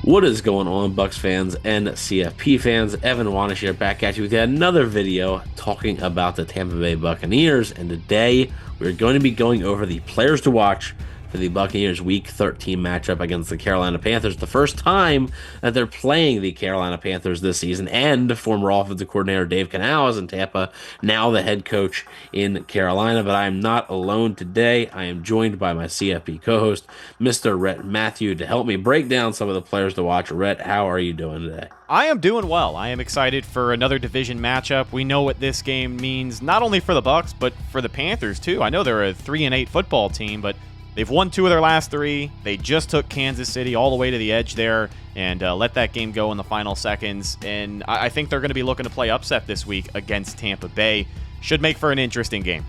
What is going on, Bucs fans and CFP fans? Evan Wanish here, back at you with yet another video talking about the Tampa Bay Buccaneers. And today we're going to be going over the players to watch for the Buccaneers Week 13 matchup against the Carolina Panthers. The first time that they're playing the Carolina Panthers this season, and former offensive coordinator Dave Canales in Tampa, now the head coach in Carolina. But I am not alone today. I am joined by my CFP co-host, Mr. Rhett Matthew, to help me break down some of the players to watch. Rhett, how are you doing today? I am doing well. I am excited for another division matchup. We know what this game means, not only for the Bucs, but for the Panthers too. I know they're a 3-8 football team, but they've won 2 of their last 3. They just took Kansas City all the way to the edge there and let that game go in the final seconds. And I think they're going to be looking to play upset this week against Tampa Bay. Should make for an interesting game.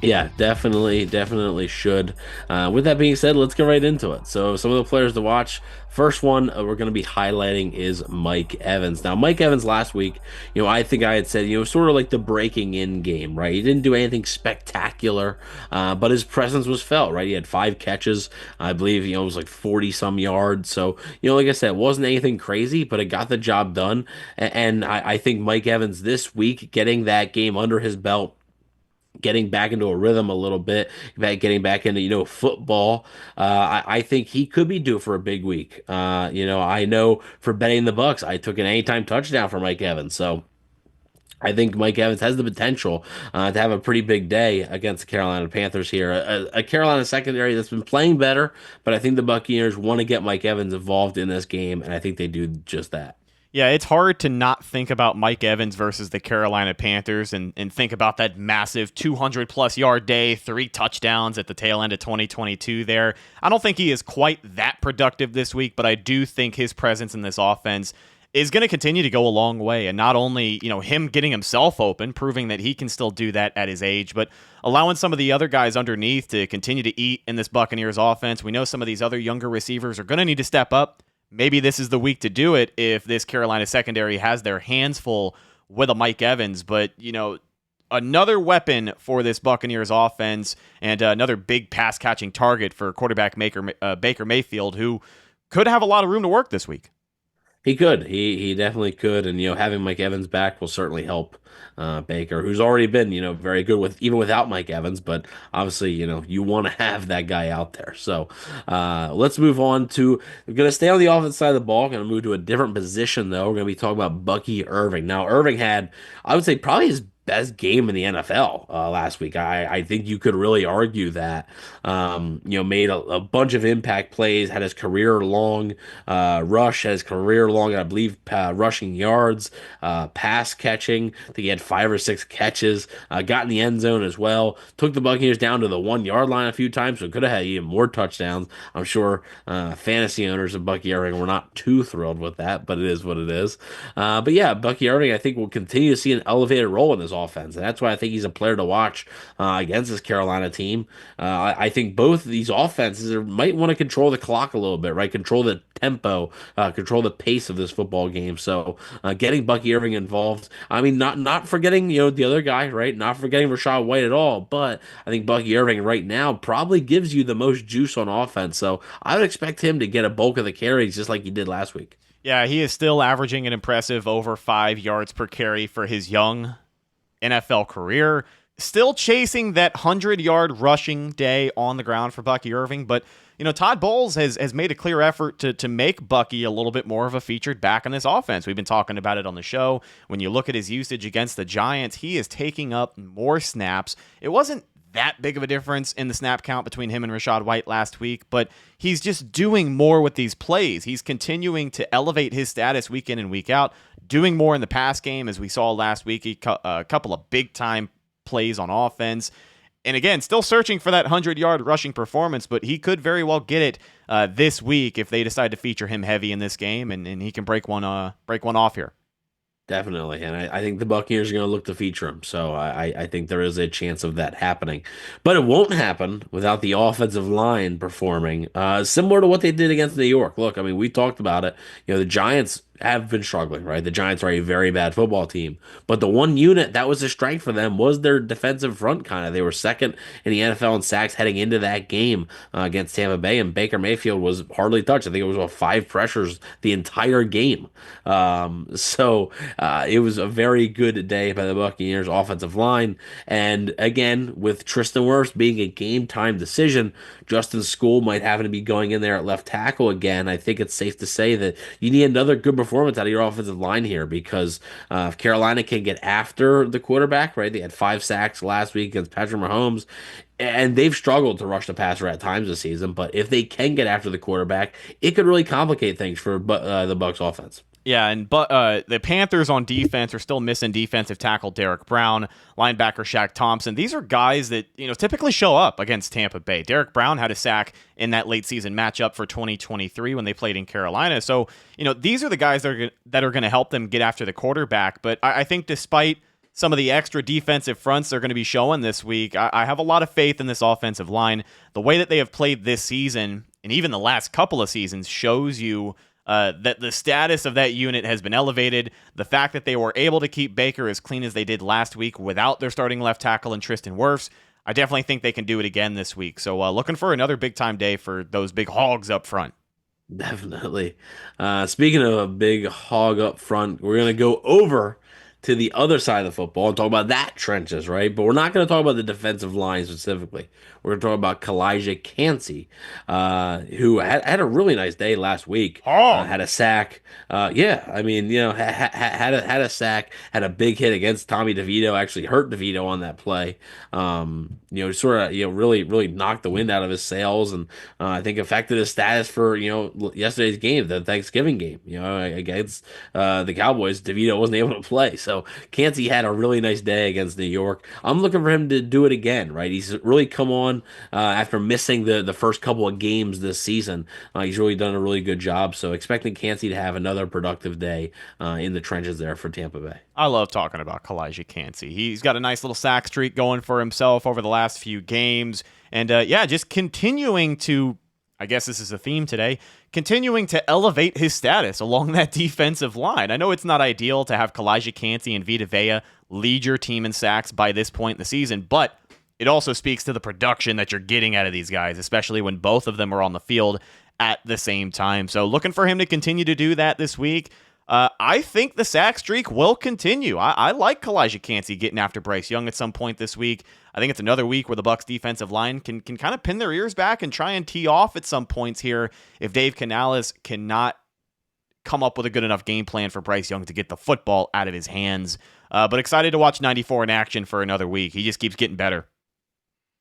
Yeah, definitely should. With that being said, let's get right into it. So some of the players to watch. First one we're going to be highlighting is Mike Evans. Now, Mike Evans last week, I think I had said, sort of like the breaking in game, right? He didn't do anything spectacular, but his presence was felt, right? He had 5 catches. I Bleav, it was like 40 some yards. So, like I said, it wasn't anything crazy, but it got the job done. And I think Mike Evans this week, getting that game under his belt, getting back into a rhythm a little bit, getting back into, football. I think he could be due for a big week. I know for betting the Bucs, I took an anytime touchdown for Mike Evans. So I think Mike Evans has the potential to have a pretty big day against the Carolina Panthers here. A Carolina secondary that's been playing better, but I think the Buccaneers want to get Mike Evans involved in this game, and I think they do just that. Yeah, it's hard to not think about Mike Evans versus the Carolina Panthers and think about that massive 200-plus yard day, 3 touchdowns at the tail end of 2022 there. I don't think he is quite that productive this week, but I do think his presence in this offense is going to continue to go a long way. And not only, him getting himself open, proving that he can still do that at his age, but allowing some of the other guys underneath to continue to eat in this Buccaneers offense. We know some of these other younger receivers are going to need to step up. Maybe this is the week to do it if this Carolina secondary has their hands full with a Mike Evans. But, another weapon for this Buccaneers offense and another big pass-catching target for quarterback Baker Mayfield, who could have a lot of room to work this week. He could. He definitely could. And, having Mike Evans back will certainly help Baker, who's already been, very good even without Mike Evans. But obviously, you want to have that guy out there. So let's move on to, we're going to stay on the offense side of the ball. Going to move to a different position, though. We're going to be talking about Bucky Irving. Now, Irving had, I would say, probably his best game in the NFL last week. I think you could really argue that. Made a bunch of impact plays, had his career-long rush, had his career-long, I Bleav, rushing yards, pass catching. I think he had 5 or 6 catches, got in the end zone as well. Took the Buccaneers down to the 1-yard line a few times, so could have had even more touchdowns. I'm sure fantasy owners of Bucky Irving were not too thrilled with that, but it is what it is. But yeah, Bucky Irving, I think, will continue to see an elevated role in this offense, and that's why I think he's a player to watch against this Carolina team. I think both of these offenses might want to control the clock a little bit, right? Control the tempo, control the pace of this football game. So getting Bucky Irving involved, I mean, not forgetting the other guy, right? Not forgetting Rachaad White at all, but I think Bucky Irving right now probably gives you the most juice on offense. So I would expect him to get a bulk of the carries just like he did last week. Yeah, he is still averaging an impressive over 5 yards per carry for his young NFL career. Still chasing that 100-yard rushing day on the ground for Bucky Irving, but Todd Bowles has made a clear effort to make Bucky a little bit more of a featured back in this offense. We've been talking about it on the show. When you look at his usage against the Giants, he is taking up more snaps. It wasn't that big of a difference in the snap count between him and Rachaad White last week, but he's just doing more with these plays. He's continuing to elevate his status week in and week out, doing more in the pass game, as we saw last week, a couple of big-time plays on offense. And again, still searching for that 100-yard rushing performance, but he could very well get it this week if they decide to feature him heavy in this game, and he can break one off here. Definitely, and I think the Buccaneers are going to look to feature him, so I think there is a chance of that happening. But it won't happen without the offensive line performing, similar to what they did against New York. Look, I mean, we talked about it. The Giants have been struggling, right? The Giants are a very bad football team, but the one unit that was a strength for them was their defensive front. Kind of, they were second in the NFL in sacks heading into that game against Tampa Bay, and Baker Mayfield was hardly touched. I think it was five pressures the entire game. It was a very good day by the Buccaneers offensive line, and again with Tristan Wirfs being a game time decision, Justin School might happen to be going in there at left tackle again. I think it's safe to say that you need another good performance out of your offensive line here because if Carolina can get after the quarterback, right? They had 5 sacks last week against Patrick Mahomes, and they've struggled to rush the passer at times this season. But if they can get after the quarterback, it could really complicate things for the Bucs offense. Yeah, and the Panthers on defense are still missing defensive tackle Derek Brown, linebacker Shaq Thompson. These are guys that typically show up against Tampa Bay. Derek Brown had a sack in that late season matchup for 2023 when they played in Carolina. So these are the guys that are going to help them get after the quarterback. But I think despite some of the extra defensive fronts they're going to be showing this week, I have a lot of faith in this offensive line. The way that they have played this season and even the last couple of seasons shows you that the status of that unit has been elevated. The fact that they were able to keep Baker as clean as they did last week without their starting left tackle and Tristan Wirfs, I definitely think they can do it again this week. So looking for another big-time day for those big hogs up front. Definitely. Speaking of a big hog up front, we're going to go over to the other side of the football and talk about that trenches, right? But we're not going to talk about the defensive line specifically. We're going to talk about Kancey, who had a really nice day last week. Had a sack. Yeah, I mean, had a sack, had a big hit against Tommy DeVito. Actually hurt DeVito on that play. Sort of, really knocked the wind out of his sails, and I think affected his status for yesterday's game, the Thanksgiving game. Against the Cowboys, DeVito wasn't able to play, so Kancey had a really nice day against New York. I'm looking for him to do it again, right? He's really come on after missing the first couple of games this season. He's really done a really good job, so expecting Kancey to have another productive day in the trenches there for Tampa Bay. I love talking about Kancey. He's got a nice little sack streak going for himself over the last few games, and just continuing to, I guess this is a theme today, continuing to elevate his status along that defensive line. I know it's not ideal to have Kancey and Vita Vea lead your team in sacks by this point in the season, but it also speaks to the production that you're getting out of these guys, especially when both of them are on the field at the same time. So looking for him to continue to do that this week. I think the sack streak will continue. I like Kancey getting after Bryce Young at some point this week. I think it's another week where the Bucs defensive line can kind of pin their ears back and try and tee off at some points here if Dave Canales cannot come up with a good enough game plan for Bryce Young to get the football out of his hands. But excited to watch 94 in action for another week. He just keeps getting better.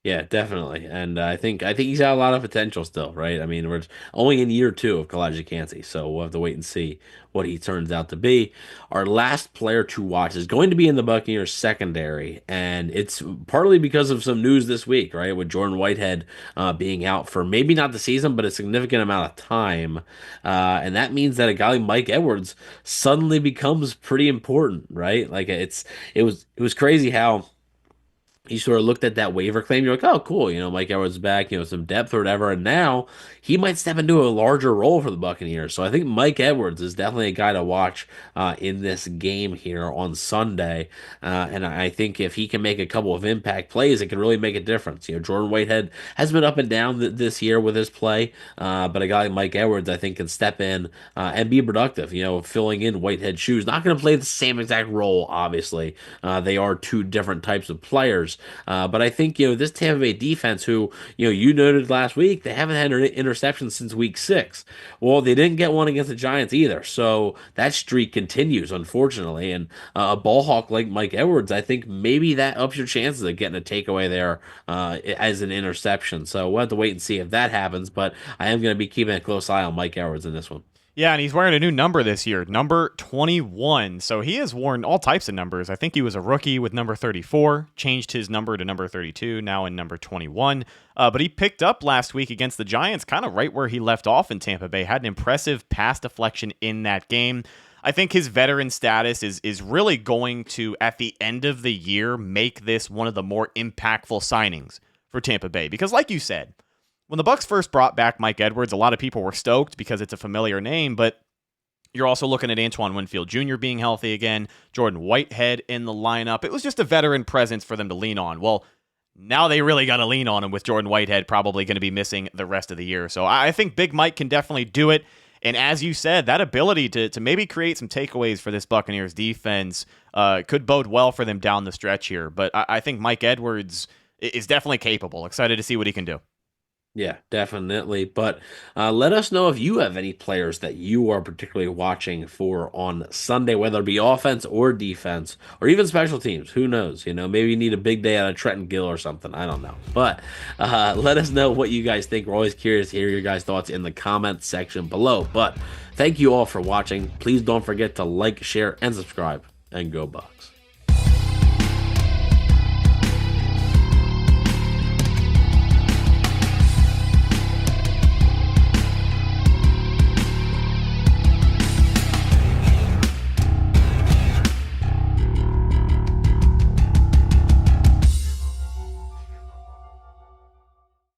Yeah, definitely, and I think he's got a lot of potential still, right? I mean, we're only in year 2 of Kancey, so we'll have to wait and see what he turns out to be. Our last player to watch is going to be in the Buccaneers secondary, and it's partly because of some news this week, right? With Jordan Whitehead being out for maybe not the season, but a significant amount of time, and that means that a guy like Mike Edwards suddenly becomes pretty important, right? Like it was crazy how you sort of looked at that waiver claim. You're like, oh, cool. Mike Edwards is back, some depth or whatever. And now he might step into a larger role for the Buccaneers. So I think Mike Edwards is definitely a guy to watch in this game here on Sunday. And I think if he can make a couple of impact plays, it can really make a difference. Jordan Whitehead has been up and down this year with his play. But a guy like Mike Edwards, I think, can step in and be productive, filling in Whitehead's shoes. Not going to play the same exact role, obviously. They are two different types of players. But I think, this Tampa Bay defense, who, you noted last week, they haven't had an interception since week 6. Well, they didn't get one against the Giants either. So that streak continues, unfortunately. And a ball hawk like Mike Edwards, I think maybe that ups your chances of getting a takeaway there as an interception. So we'll have to wait and see if that happens. But I am going to be keeping a close eye on Mike Edwards in this one. Yeah, and he's wearing a new number this year, number 21. So he has worn all types of numbers. I think he was a rookie with number 34, changed his number to number 32, now in number 21. But he picked up last week against the Giants, kind of right where he left off in Tampa Bay. Had an impressive pass deflection in that game. I think his veteran status is really going to, at the end of the year, make this one of the more impactful signings for Tampa Bay. Because like you said, when the Bucs first brought back Mike Edwards, a lot of people were stoked because it's a familiar name, but You're also looking at Antoine Winfield Jr. being healthy again, Jordan Whitehead in the lineup. It was just a veteran presence for them to lean on. Well, now they really got to lean on him with Jordan Whitehead probably going to be missing the rest of the year. So I think Big Mike can definitely do it. And as you said, that ability to maybe create some takeaways for this Buccaneers defense could bode well for them down the stretch here. But I think Mike Edwards is definitely capable. Excited to see what he can do. Yeah, definitely. But let us know if you have any players that you are particularly watching for on Sunday, whether it be offense or defense, or even special teams. Who knows? Maybe you need a big day out of Trenton Gill or something. I don't know. But let us know what you guys think. We're always curious to hear your guys' thoughts in the comment section below. But thank you all for watching. Please don't forget to like, share, and subscribe. And go Bucs.